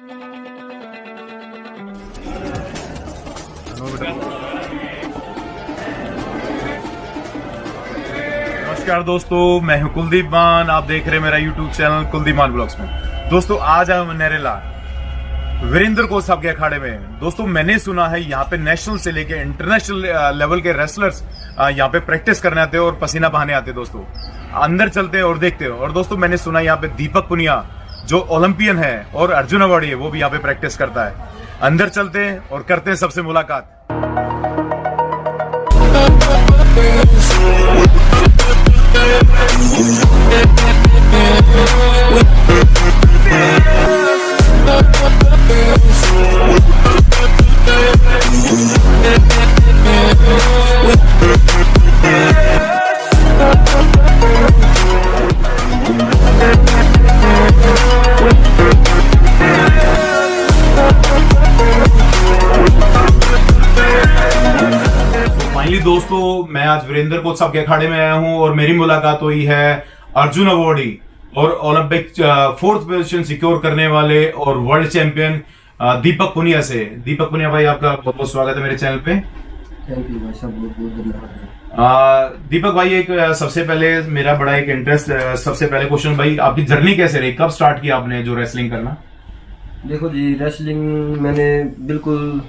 नमस्कार दोस्तों, मैं हूं कुलदीप मान। आप देख रहे हैं मेरा YouTube चैनल कुलदीप मान ब्लॉग्स में। दोस्तों आज हम नरेला वीरेंद्र कोच साहब के अखाड़े में। दोस्तों मैंने सुना है यहाँ पे नेशनल से लेके इंटरनेशनल लेवल के रेसलर्स यहाँ पे प्रैक्टिस करने आते हैं और पसीना बहाने आते हैं। दोस्तों अंदर चलते हैं और देखते हैं। और दोस्तों मैंने सुना यहाँ पे दीपक पुनिया जो ओलंपियन है और अर्जुन अवार्डी है वो भी यहाँ पे प्रैक्टिस करता है। अंदर चलते हैं और करते हैं सबसे मुलाकात। फाइनली दोस्तों मैं आज वीरेंद्र कोच साहब के अखाड़े में आया हूं और मेरी मुलाकात हुई है अर्जुन अवार्डी और ओलंपिक 4th पोजीशन सिक्योर करने वाले और वर्ल्ड चैंपियन दीपक पुनिया से। दीपक पुनिया भाई आपका बहुत बहुत स्वागत है मेरे चैनल पे। थैंक यू भाई साहब, बहुत बहुत धन्यवाद। दीपक भाई एक सबसे पहले मेरा बड़ा एक इंटरेस्ट, सबसे पहले क्वेश्चन भाई आपकी जर्नी कैसे रही, कब स्टार्ट किया आपने जो रेसलिंग करना? देखो जी, रेसलिंग मैंने बिल्कुल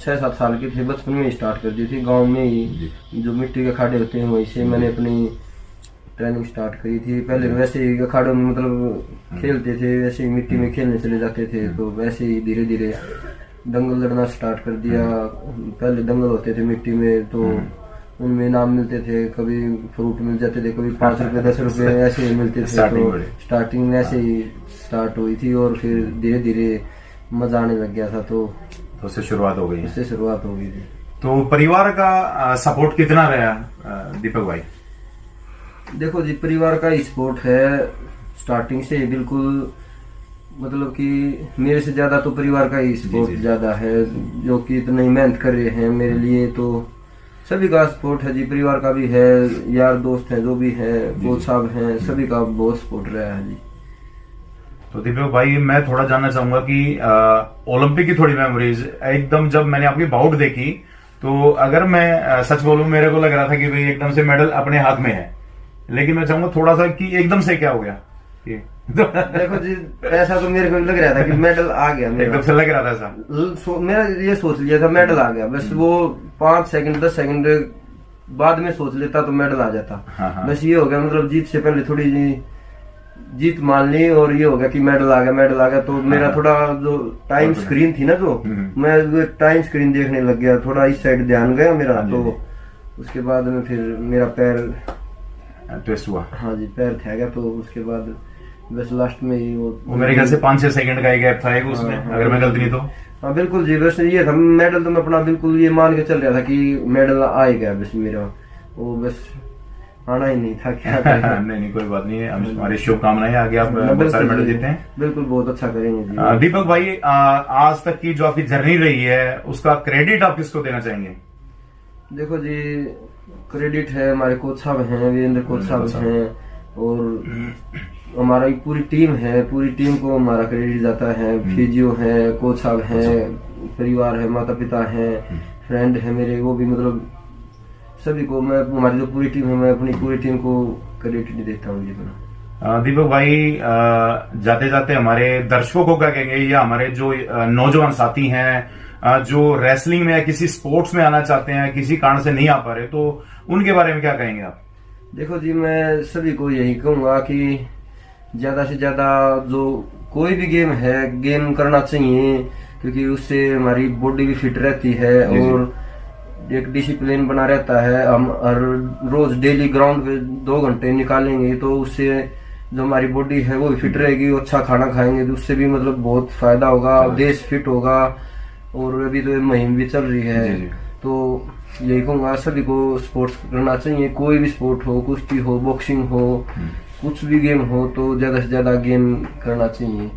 6-7 साल के थे, बचपन में ही स्टार्ट कर दी थी। गांव में ही जो मिट्टी के अखाड़े होते हैं वहीं से मैंने अपनी ट्रेनिंग स्टार्ट करी थी। पहले वैसे ही अखाड़ों में मतलब खेलते थे, वैसे ही मिट्टी में खेलने चले जाते थे। तो वैसे ही धीरे धीरे दंगल लड़ना स्टार्ट कर दिया। पहले दंगल होते थे मिट्टी में, तो उनमें इनाम मिलते थे। कभी फ्रूट मिल जाते थे, कभी 5 रुपए 10 रुपए ऐसे ही मिलते थे। तो स्टार्टिंग में ऐसे ही स्टार्ट हुई थी और फिर धीरे धीरे मजा आने लग गया था। तो उससे शुरुआत हो गई। उससे शुरुआत हो गई थी। तो परिवार का सपोर्ट कितना रहा दीपक भाई? देखो जी, परिवार का ही सपोर्ट है स्टार्टिंग से। बिल्कुल मतलब कि मेरे से ज्यादा तो परिवार का ही सपोर्ट ज्यादा है, जो कि इतनी मेहनत कर रहे हैं मेरे लिए। तो सभी का सपोर्ट है जी, परिवार का भी है, यार दोस्त हैं जो भी है, कोच साहब हैं, सभी का बहुत सपोर्ट रहा है जी। तो दीपक भाई मैं थोड़ा जानना चाहूंगा कि ओलंपिक की थोड़ी मेमोरीज। एकदम जब मैंने आपकी बाउट देखी तो अगर मैं सच बोलूं, मेरे को लग रहा था कि भाई एकदम से मेडल अपने हाथ में है, लेकिन मैं चाहूंगा थोड़ा सा कि एकदम से क्या हो गया ये? देखो जी, ऐसा तो मेरे को लग रहा था कि मेडल आ गया। एकदम से लग रहा था ऐसा। मैं ये सोच लिया था मेडल आ गया, बस वो 5 सेकंड 10 सेकंड बाद में सोच लेता तो मेडल आ जाता। हाँ। बस ये हो गया, मतलब जीत से पहले थोड़ी जीत मान ली और ये हो गया कि मेडल आ गया। तो मेरा थोड़ा जो टाइम स्क्रीन थी ना, जो मैं टाइम स्क्रीन देखने लग गया, थोड़ा इस साइड ध्यान गया मेरा। तो उसके बाद में फिर मेरा पैर ट्विस्ट हुआ। हाँ जी, पैर थे गया। तो उसके बाद बस लास्ट में ही वो मेरे ख्याल से 5-6 सेकंड का ही गैप था एक उसमें। अगर मैं गलती नहीं तो। हाँ बिल्कुल जी, बस ये था मेडल। तो मैं अपना बिल्कुल ये मान के चल रहा था कि मेडल आ ही गया, बस मेरा वो बस आना ही नहीं था। क्या नहीं कोई बात नहीं है, हमारी शुभकामनाएं। आगे आप बहुत सारे मेडल जीते हैं। बिल्कुल, बहुत अच्छा करेंगे जी। दीपक भाई आज तक की जो आपकी जर्नी रही है उसका क्रेडिट आप किसको देना चाहेंगे? देखो जी, क्रेडिट है हमारे कोच साहब हैं, वीरेंद्र कोच साहब हैं, और हमारा पूरी टीम है। पूरी टीम को हमारा क्रेडिट जाता है। फिजियो है, कोच साहब हैं, परिवार है, माता पिता हैं, फ्रेंड है मेरे, वो भी मतलब सभी को मैं, हमारी जो पूरी टीम है, मैं अपनी पूरी टीम को क्रेडिट देता हूँ जी। दीपक भाई जाते जाते हमारे दर्शकों को क्या कहेंगे, या हमारे जो नौजवान साथी हैं जो रेसलिंग में या किसी स्पोर्ट्स में आना चाहते हैं, किसी कारण से नहीं आ पा रहे, तो उनके बारे में क्या कहेंगे आप? देखो जी, मैं सभी को यही कहूंगा कि ज्यादा से ज्यादा जो कोई भी गेम है, गेम करना चाहिए, क्योंकि उससे हमारी बॉडी भी फिट रहती है और एक डिसिप्लिन बना रहता है। हम हर रोज डेली ग्राउंड पे 2 घंटे निकालेंगे तो उससे जो हमारी बॉडी है वो भी फिट रहेगी। अच्छा खाना खाएंगे तो उससे भी मतलब बहुत फायदा होगा, देश फिट होगा। और अभी तो मुहिम भी चल रही है, तो यही कहूंगा सभी को स्पोर्ट्स करना चाहिए। कोई भी स्पोर्ट हो, कुश्ती हो, बॉक्सिंग हो, कुछ भी गेम हो, तो ज्यादा से ज्यादा गेम करना चाहिए।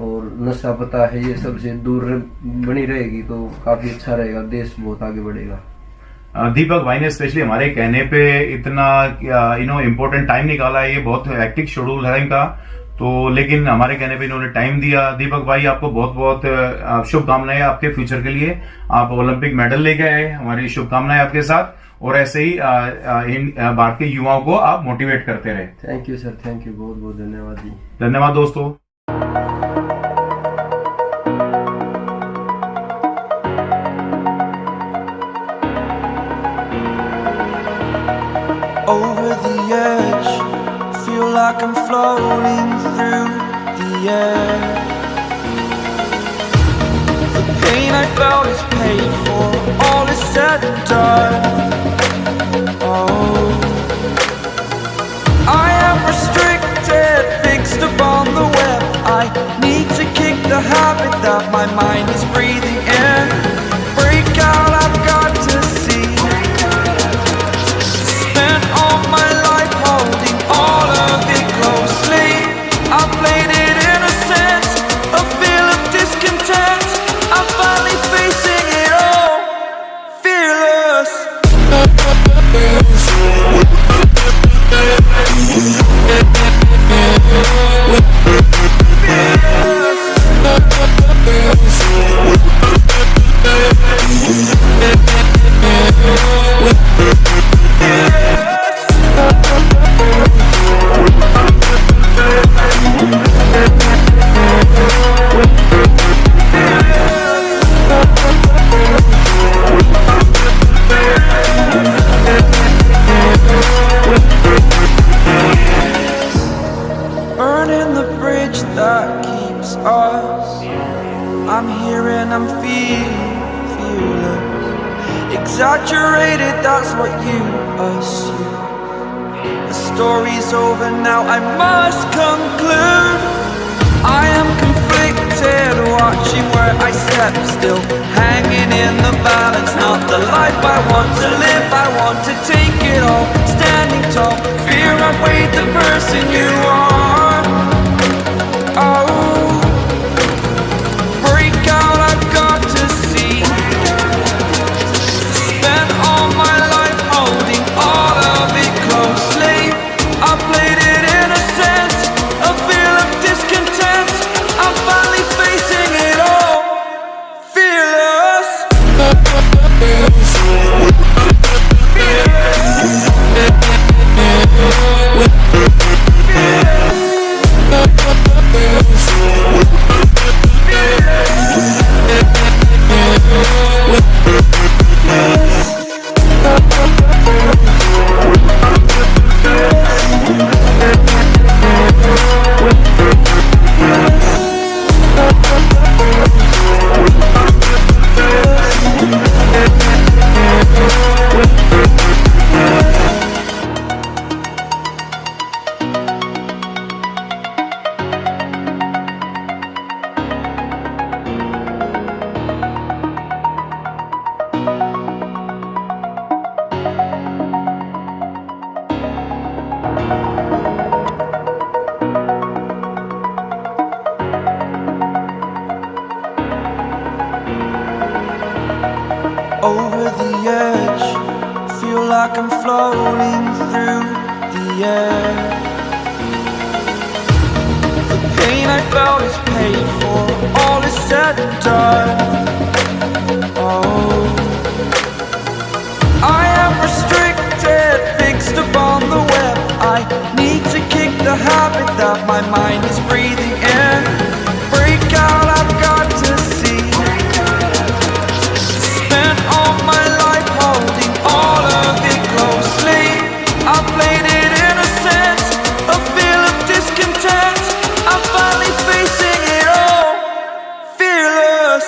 और नशा पता है ये सबसे दूर बनी रहेगी तो काफी अच्छा रहेगा, देश बहुत आगे बढ़ेगा। दीपक भाई ने स्पेशली हमारे कहने पे इतना इम्पोर्टेंट टाइम निकाला है। ये बहुत हेक्टिक शेड्यूल है इनका, तो लेकिन हमारे कहने पे इन्होंने टाइम दिया। दीपक भाई आपको बहुत बहुत शुभकामनाएं आपके फ्यूचर के लिए। आप ओलंपिक मेडल लेके आए, हमारी शुभकामनाएं आपके साथ, और ऐसे ही इन भारत के युवाओं को आप मोटिवेट करते रहे। Thank you sir, thank you, बहुत बहुत धन्यवाद जी। धन्यवाद दोस्तों। Over the edge, feel like I'm floating through the air. The pain I felt is paid for, all is said and done. Oh, I am restricted, fixed upon the web. I need to kick the habit that my mind is breathing in. Break out, I've got to see. Spent all my life holding all of it closely. I played it innocent, a feel of discontent. I'm finally facing it all, fearless. Burning the bridge that keeps us. I'm here and I'm feeling fearless. Exaggerated, that's what you assume. The story's over now, I must conclude. I am conflicted, watching where I step still, hanging in the balance. Not the life I want to live, I want to take it all. Standing tall, fear outweighed the person you are. Oh, break out, I've got to see. Spent all my life holding all of it closely. I played it innocent, a feel of discontent. I'm finally facing it all, fearless. Over the edge, feel like I'm floating through the air. The pain I felt is paid for, all is said and done. Oh, I am restricted, fixed upon the web. I need to kick the habit that my mind is breathing in. Break out, I've got to see. Spent all my life holding all of it closely. I played it innocent, a feel of discontent. I'm finally facing it all, fearless.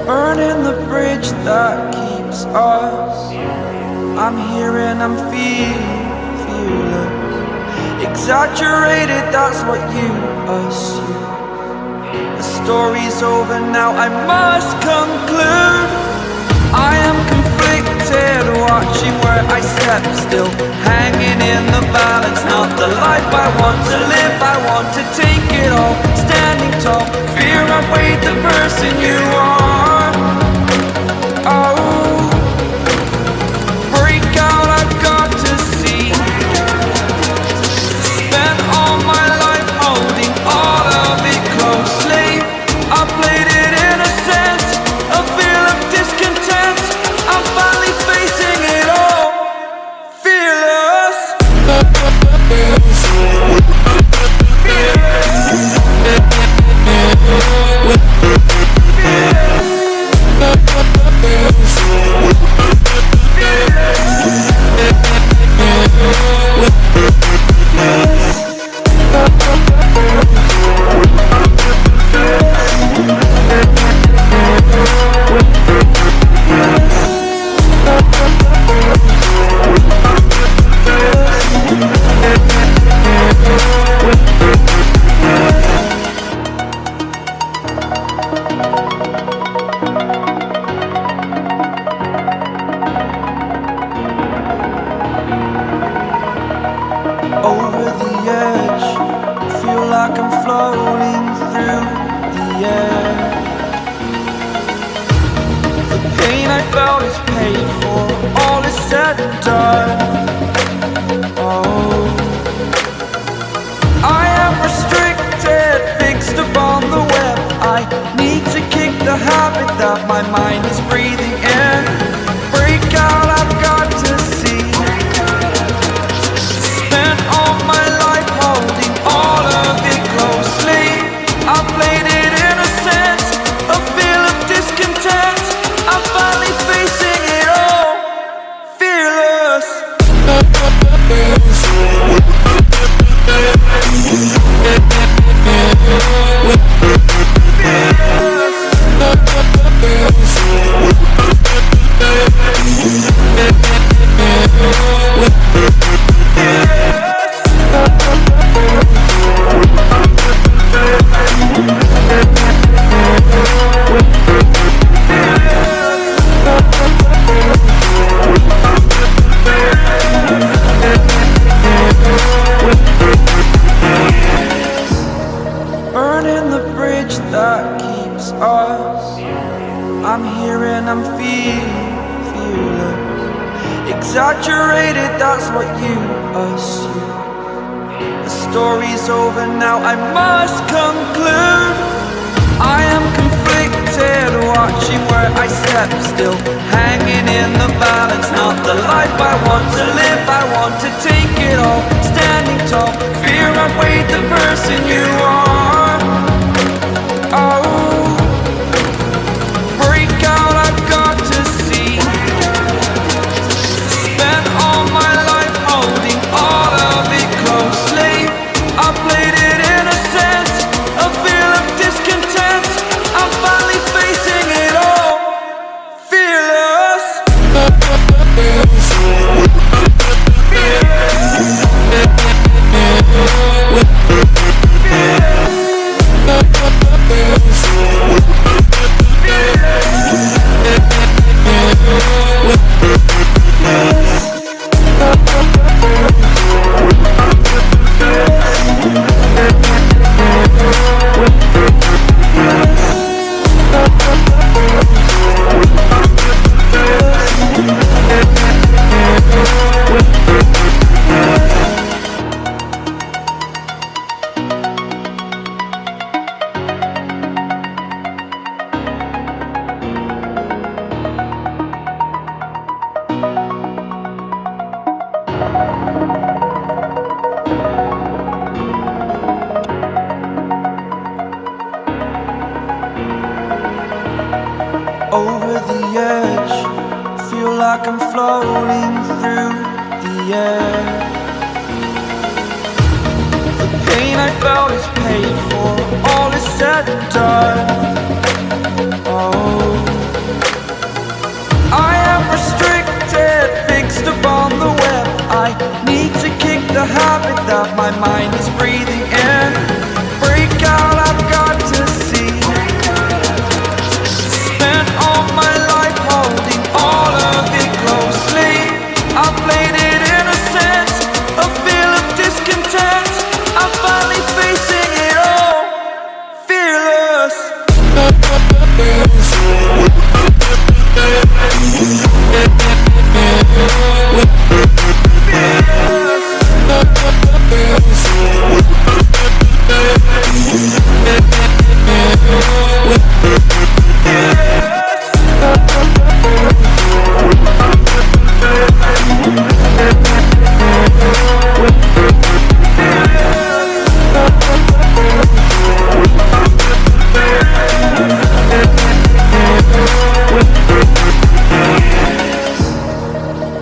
Burning the bridge that keeps us. I'm here exaggerated, that's what you assume. The story's over now, I must conclude. I am conflicted, watching where I step still, hanging in the balance. Not the life I want to live, I want to take it all, standing tall. Fear I weighed the person you are. Oh, break out, I've got to see. Spent all my life holding all of it closely. I played it innocent, a feel of discontent. I'm finally facing it all, fearless. Over the edge, feel like I'm floating through the air. The pain I felt is paid for, all is said and done. Oh, I am restricted, fixed upon the web. I need to kick the habit that my mind is breathing in. Break out, I've got to see. Spent all my life holding all of it closely. I played it innocent, a feel of discontent. I'm finally facing it all, fearless. Burning the bridge that keeps us. I'm here and I'm feeling fearless. Exaggerated, that's what you assume. The story's over now, I must conclude. I am conflicted, watching where I step still, hanging in the balance. Not the life I want to live, I want to take it all, standing tall. Fear I weighed the person you are. Oh, break out, I've got to see. Spent all my life holding all of it closely. I played it innocent, a feel of discontent. I'm finally facing it all, fearless. Over the edge, feel like I'm floating through the air. The pain I felt is paid for, all is said and done. Oh, I am restricted, fixed upon the web. I need to kick the habit that my mind mind is breathing in. Break out, I've got to see. Spent all my life holding all of it closely. I played it innocent, a feel of discontent. I'm finally facing it all, fearless.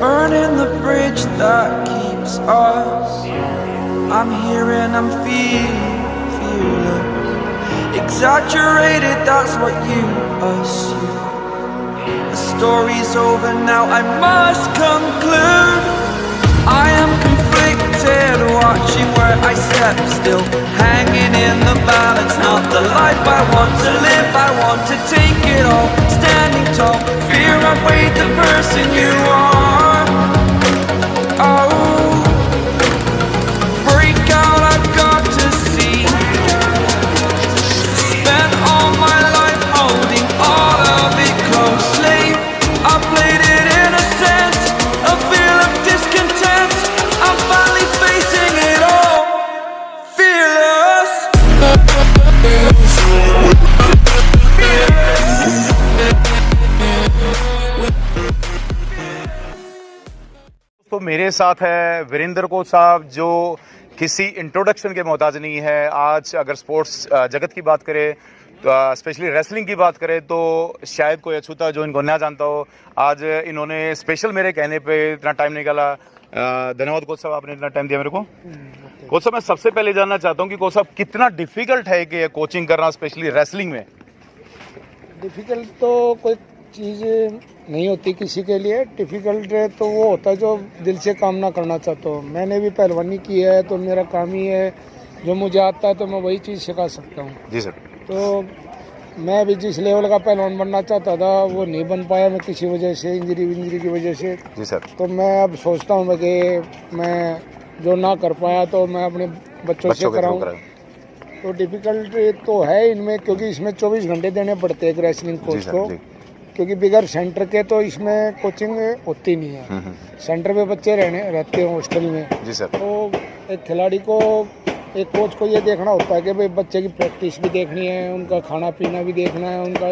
Burning the bridge that keeps us. I'm here and I'm feeling exaggerated, that's what you assume. The story's over now, I must conclude. I am conflicted, watching where I step still, hanging in the balance. Not the life I want to live, I want to take it all. Standing tall, fear outweighed the person you are. Oh, break out, I've got to see. Spent all my life holding all of it closely. I played it innocent, a feel of discontent. I'm finally facing it all, fearless. तो मेरे साथ है Virendra coach साहब, जो किसी introduction के मोहताज नहीं है। आज अगर स्पोर्ट्स जगत की बात करें, तो स्पेशली रेसलिंग की बात करें, तो शायद कोई अछूता जो इनको ना जानता हो। आज इन्होंने स्पेशल मेरे कहने पे इतना टाइम निकाला। धन्यवाद कोच साहब, आपने इतना टाइम दिया मेरे को। कोच साहब, मैं सबसे पहले जानना चाहता हूँ कि कोच साहब कितना डिफिकल्ट है कि कोचिंग करना, स्पेशली रेसलिंग में। डिफ़िकल्ट तो कोई चीज़ नहीं होती किसी के लिए। डिफ़िकल्ट तो वो होता है जो दिल से काम ना करना चाहता हो। मैंने भी पहलवानी की है, तो मेरा काम ही है, जो मुझे आता है तो मैं वही चीज़ सिखा सकता हूँ। जी सर। तो मैं भी जिस लेवल का पहलवान बनना चाहता था वो नहीं बन पाया, मैं किसी वजह से, इंजरी की वजह से। जी सर। तो मैं अब सोचता हूँ कि मैं जो ना कर पाया तो मैं अपने बच्चों से कराऊँ। तो डिफ़िकल्ट तो है इनमें, क्योंकि इसमें 24 घंटे देने पड़ते हैं एक रेसलिंग कोच को, क्योंकि बिगर सेंटर के तो इसमें कोचिंग होती नहीं है। सेंटर पे बच्चे रहते हैं हॉस्टल में। जी सर। तो एक खिलाड़ी को, एक कोच को ये देखना होता है कि भाई बच्चे की प्रैक्टिस भी देखनी है, उनका खाना पीना भी देखना है, उनका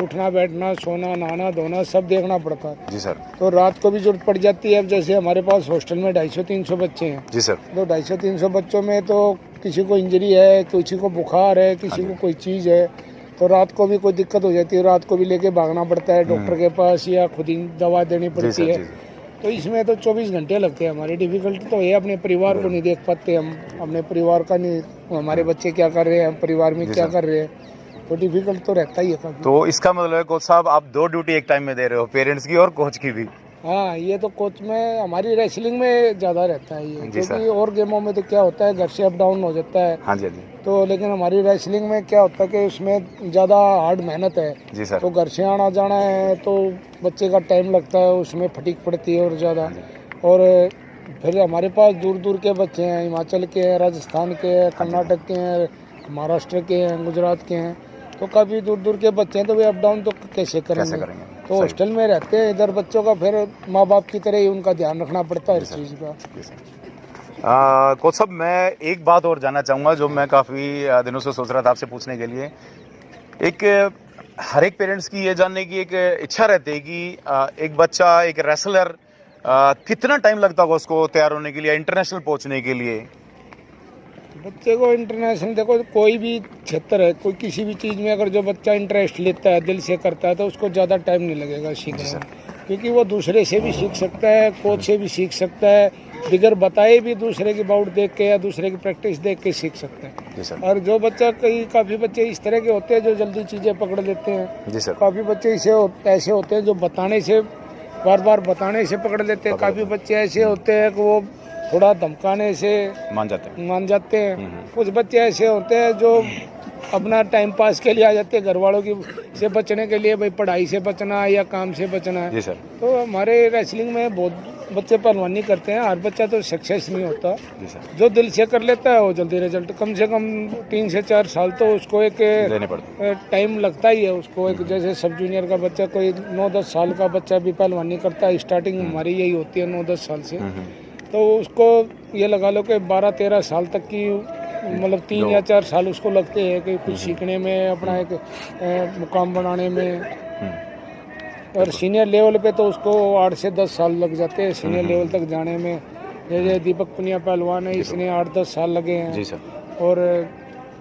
उठना बैठना, सोना, नहाना धोना सब देखना पड़ता है। जी सर। तो रात को भी जरूरत पड़ जाती है। अब जैसे हमारे पास हॉस्टल में 250-300 बच्चे हैं। जी सर। तो 250-300 बच्चों में तो किसी को इंजरी है, किसी को बुखार है, किसी को कोई चीज़ है, तो रात को भी कोई दिक्कत हो जाती है। रात को भी लेके भागना पड़ता है डॉक्टर के पास, या खुद ही दवा देनी पड़ती है। तो इसमें तो 24 घंटे लगते हैं हमारे। डिफ़िकल्ट तो ये अपने परिवार को नहीं देख पाते हम, अपने परिवार का नहीं, हमारे बच्चे क्या कर रहे हैं, हम परिवार में क्या कर रहे हैं, तो डिफ़िकल्ट तो रहता ही है काफ़ी। तो इसका मतलब है कोच साहब, आप 2 ड्यूटी एक टाइम में दे रहे हो, पेरेंट्स की और कोच की भी। हाँ, ये तो कोच में, हमारी रेसलिंग में ज़्यादा रहता है ये, क्योंकि और गेमों में तो क्या होता है घर से अप डाउन हो जाता है। हाँ जी, हाँ जी। तो लेकिन हमारी रेसलिंग में क्या होता है कि उसमें ज़्यादा हार्ड मेहनत है। जी सर। तो घर से आना जाना है तो बच्चे का टाइम लगता है, उसमें फटीक पड़ती है और ज़्यादा। और फिर हमारे पास दूर दूर के बच्चे हैं, हिमाचल के हैं, राजस्थान के हैं, कर्नाटक के हैं, महाराष्ट्र के हैं, गुजरात के हैं, तो काफ़ी दूर दूर के बच्चे हैं। तो वे अप डाउन तो कैसे करेंगे? तो हॉस्टल में रहते हैं इधर बच्चों का, फिर माँ बाप की तरह ही उनका ध्यान रखना पड़ता है इस चीज़ का। कोच साहब, मैं एक बात और जानना चाहूँगा जो मैं काफ़ी दिनों से सोच रहा था आपसे पूछने के लिए। एक हर एक पेरेंट्स की ये जानने की एक इच्छा रहती है कि एक बच्चा, एक रेसलर, कितना टाइम लगता होगा उसको तैयार होने के लिए, इंटरनेशनल पहुँचने के लिए? बच्चे को इंटरनेशनल, देखो कोई भी क्षेत्र है, कोई किसी भी चीज़ में अगर जो बच्चा इंटरेस्ट लेता है, दिल से करता है, तो उसको ज़्यादा टाइम नहीं लगेगा सीखने में, क्योंकि वो दूसरे से भी सीख सकता है, कोच से भी सीख सकता है, बिगर बताए भी दूसरे की बाउट देख के या दूसरे की प्रैक्टिस देख के सीख सकते हैं। और जो बच्चा, काफ़ी बच्चे इस तरह के होते हैं जो जल्दी चीज़ें पकड़ लेते हैं। जी सर। काफ़ी बच्चे ऐसे होते हैं जो बताने से, बार बार बताने से पकड़ लेते हैं। काफ़ी बच्चे ऐसे होते हैं कि वो थोड़ा धमकाने से मान जाते हैं। मान जाते हैं। कुछ बच्चे ऐसे होते हैं जो अपना टाइम पास के लिए आ जाते हैं, घर वालों की से बचने के लिए, भाई पढ़ाई से बचना है या काम से बचना है। जी सर। तो हमारे रेसलिंग में बहुत बच्चे पहलवानी करते हैं, हर बच्चा तो सक्सेस नहीं होता। जी सर। जो दिल से कर लेता है वो जल्दी रिजल्ट, कम से कम 3 से 4 साल तो उसको एक देने पड़ते टाइम लगता ही है उसको। एक जैसे सब जूनियर का बच्चा, कोई 9-10 साल का बच्चा भी पहलवानी करता है, स्टार्टिंग हमारी यही होती है 9-10 साल से, तो उसको ये लगा लो कि 12-13 साल तक की, मतलब 3 या 4 साल उसको लगते हैं कि कुछ सीखने में, अपना एक मुकाम बनाने में। और सीनियर लेवल पे तो उसको 8 से 10 साल लग जाते हैं सीनियर लेवल तक जाने में। जैसे दीपक पुनिया पहलवान है, इसने 8-10 साल लगे हैं। जी सर। और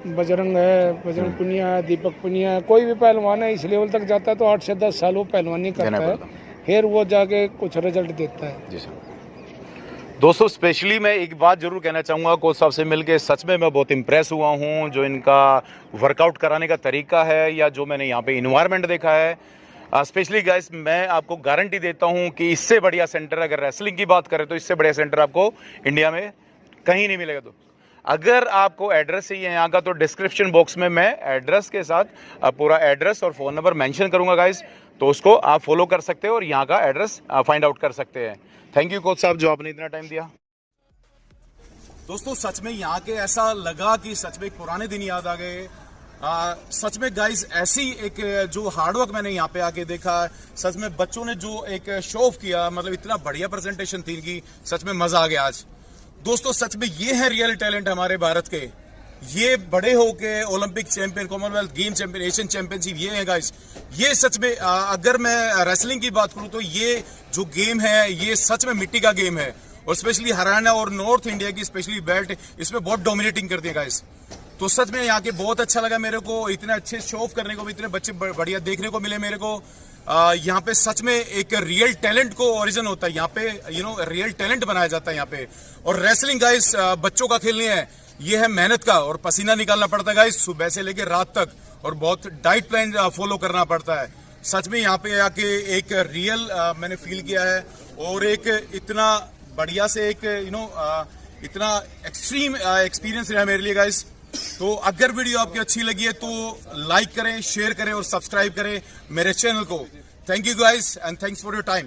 बजरंग है, बजरंग पुनिया है, दीपक पुनिया है, कोई भी पहलवान है इस लेवल तक जाता है तो 8 से 10 साल वो पहलवानी करता है, फिर वो जाके कुछ रिजल्ट देता है। जी सर। दोस्तों स्पेशली मैं एक बात जरूर कहना चाहूँगा, कोच साहब से मिलके सच में मैं बहुत इम्प्रेस हुआ हूँ। जो इनका वर्कआउट कराने का तरीका है या जो मैंने यहाँ पे इन्वायरमेंट देखा है, स्पेशली गाइस मैं आपको गारंटी देता हूँ कि इससे बढ़िया सेंटर, अगर रेसलिंग की बात करें तो इससे बढ़िया सेंटर आपको इंडिया में कहीं नहीं मिलेगा। तो अगर आपको एड्रेस चाहिए यहाँ का, तो डिस्क्रिप्शन बॉक्स में मैं एड्रेस के साथ पूरा एड्रेस और फ़ोन नंबर मेंशन करूँगा गाइस, तो उसको आप फॉलो कर सकते हो और यहाँ का एड्रेस फाइंड आउट कर सकते हैं। थैंक यू कोच साहब जो आपने इतना टाइम दिया। दोस्तों सच में यहाँ के ऐसा लगा कि सच में एक पुराने दिन याद आ गए। सच में गाइस ऐसी एक जो हार्डवर्क मैंने यहाँ पे आके देखा, सच में बच्चों ने जो एक शो ऑफ किया, मतलब इतना बढ़िया प्रेजेंटेशन थी इनकी, सच में मजा आ गया आज। दोस्तों सच में ये है रियल टैलेंट हमारे भारत के, ये बड़े होके Olympic champion, Commonwealth game champion, Asian championship, ये है गाइस। ये सच में अगर मैं रेसलिंग की बात करूं तो ये जो गेम है ये सच में मिट्टी का गेम है, और स्पेशली हरियाणा और नॉर्थ इंडिया की स्पेशली बेल्ट इसमें बहुत डोमिनेटिंग करती है गाइस। तो सच में यहाँ के बहुत अच्छा लगा मेरे को, इतने अच्छे शो ऑफ करने को भी इतने बच्चे बढ़िया देखने को मिले मेरे को। यहाँ पे सच में एक रियल टैलेंट को ओरिजिन होता है यहाँ पे, रियल टैलेंट बनाया जाता है यहाँ पे। और रेसलिंग गाइस बच्चों का खेल नहीं है, ये है मेहनत का, और पसीना निकालना पड़ता है गाइस सुबह से लेकर रात तक, और बहुत डाइट प्लान फॉलो करना पड़ता है। सच में यहाँ पे आके एक रियल मैंने फील किया है, और एक इतना बढ़िया से एक इतना एक्सट्रीम एक्सपीरियंस रहा मेरे लिए गाइस। तो अगर वीडियो आपकी अच्छी लगी है तो लाइक करें, शेयर करें और सब्सक्राइब करें मेरे चैनल को। Thank you guys and thanks for your time.